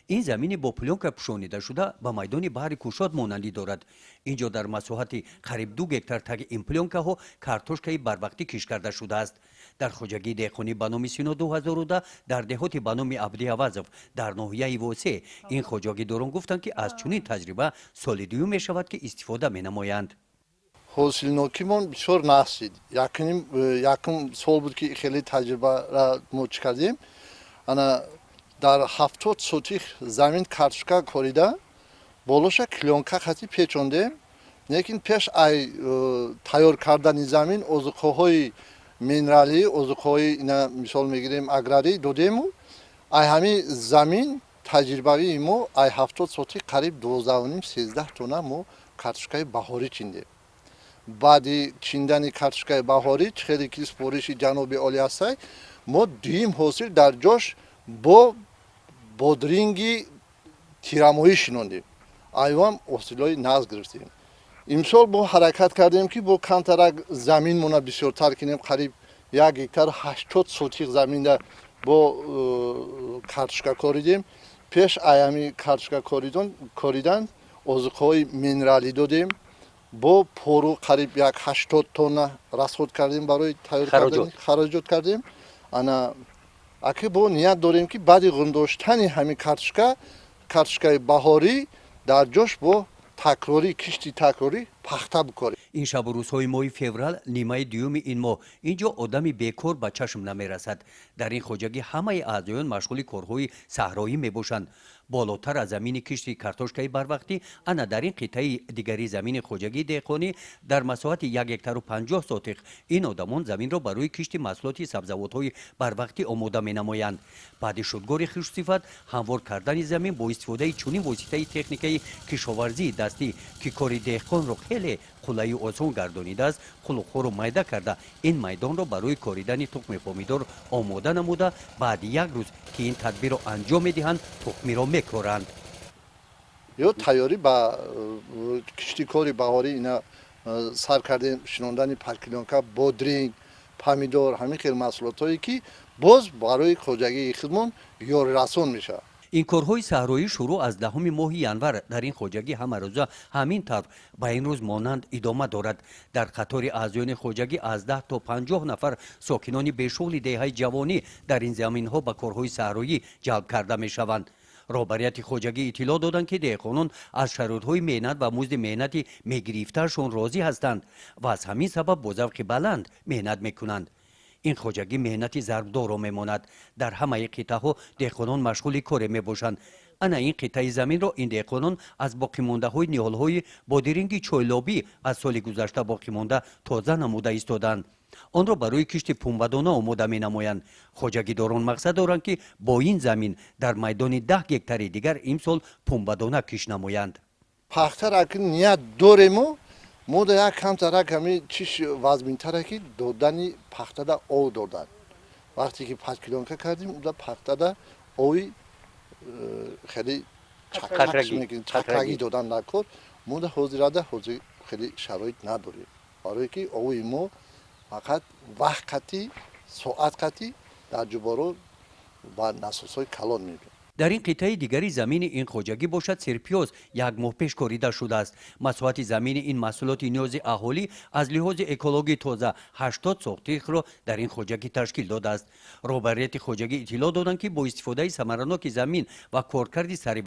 این زمین با پلونکا پوشانیده شده به میدان بحر کوشاد مانندی دارد. اینجا در مساحت قریب 2 گکتار تگ این پلونکاها کارتوشکای بروقتی کش کرده شده است. در خوجگی دهقانی به نام سینا 2010 در دهات به نام عبدی عوضов در ناحیه واسه این خوجگیداران گفتند که از چنین تجربه سال دوم می شود که استفاده می نمایند. ҳосилнокимон бисёр нақсид. Якум сол буд ки хеле таҷрибаро мо чӣ кардем. Ана дар 70 сотих замин картошка корида болоша клёнка хати печондем. Лекин пеш ай тайёр кардани замин озуқҳои минералӣ, озуқҳои ина мисол мегирем аграрӣ додему. Ай ҳами замин таҷрибавии мо ай 70 сотих қариб 12-13 тонна мо картошкаи баҳорӣ чиндем. баъди чиндани картошкаи баҳорӣ хеле ки супориши ҷаноби Оли ҳастай мо дуюм ҳосил дар ҷош бо бодринги тирамоӣ шинондем. айвам ҳосилҳои нағз гирифтем. имсол мо ҳаракат кардем ки бо камтарак заминмона бисёртар кинем. қариб 1 гектар 80 сотих заминда бо картошка коридем. пеш аями картошка коридан озуқҳои минералӣ додем. бо пору қариб 80 тонна расход кардем барои тайёр кардани хароҷот кардем. ана аки бо ният дорем ки баъди ғундоштани ҳамин картошкаи баҳорӣ дар ҷош бо такрорӣ кишти такрорӣ пахта бикорем. این شب و روزهای ماه فوریه نیمه دوم این ماه اینجا آدمی بیکار به چشم نمیرسد. در این خوجگی همه اعضایان مشغول کارهای صحرایی میباشند. بالاتر از زمین کشت کارتوشکای بروقتی انا در این قطعه دیگری زمین خوجگی دهقانی در مساحت 1 گکتار و 50 سوتیق این آدمان زمین را برای کشت محصولات سبزیجات بروقتی آماده مینمایند. بعد شدگار خوش صفت هموار کردن زمین با استفاده چنین وسیله تکنیکی کشاورزی دستی که کار دهقان را خیلی خلایی آسان گردانیده است. خلوخور رو میده کرده این میدان را برای کاریدن تخم پامیدور آماده نموده. بعد 1 روز که این تدبیر را انجام میدهند تخمی را میکارند. یا تیاری با کشتی کاری بهاری اینا سر کردیم شنوندن پرکلونکا بودرینگ پامیدور همین خیلی محصولات هایی که باز برای خوجگی خودمون یاری رسان میشه. این کارهای صحرایی شروع از 10 ماه ینور در این خوجگی همه روزه همین طور به این روز مانند ادامه دارد. در قطار اعضایان خوجگی از 10 تا 50 نفر ساکنان بیشغل دهه جوانی در این زمین ها به کارهای صحرایی جلب کرده می شوند. رهبریت خوجگی اطلاع دادند که دهقانان از شرایط‌های مهنت و مزد مهنتی میگرفتهشان راضی هستند و از همین سبب با ذوق بلند مهنت میکنند. این خوجگی مهنتی ضربدار میماند. در همه قطعه ها دهقانان مشغول کار میباشند. انا این قطعه زمین را این دهقانان از باقی مانده های نهال های بادرینگ چایلابی از سال گذشته باقی مانده تازه نموده ایستادند. آن را برای کشت پنبه‌دانه آماده می‌نمایند. خوجگیداران مقصد دارند که با این زمین در میدان 10 گکتار دیگر امسال پنبه‌دانه کش نمایند. پختر اگر نیت داریم ما در یک کمتر کمی چیش وزمین‌تره که دادنی پخته او دادن. وقتی که 5 کیلومتر کردیم اون پخته اوی خیلی چکرگی دادن نکرد. ما در حاضر خیلی شرایط نداریم. برای که اوی ما فقط وقتی ساعتی در جبارو و نسوس‌های کلان می‌بینیم. در این قطعه دیگری زمین این خوجگی باشد سرپیاز 1 ماه پیش کاریده شده است. مساحت زمین این محصولات نیاز اهالی از لحاظ اکولوژی تازه 80 سوتیق را در این خوجگی تشکیل داده است. رهبریت خوجگی اطلاع دادند که با استفاده ثمرناک زمین و کارکرد سریع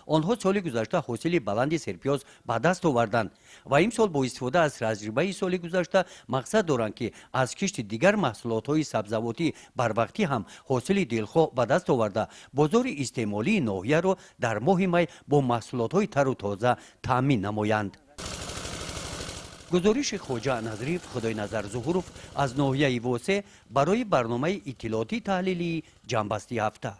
آنها سال گذشته حاصل بلند سرپیاز به دست آوردند و امسال با استفاده از تجربه سال گذشته مقصد دارند که از کشت دیگر محصولات های سبزیجاتی بروقتی هم حاصل دلخواه به دست آورده بازار استعمالی ناحیه را در ماه می با محصولات های تر و تازه تامین نمایند. گزارش خواجه نظری خدای نظر ظهوروف از ناحیه واسه برای برنامه اطلاعاتی تحلیلی جنبستی هفته.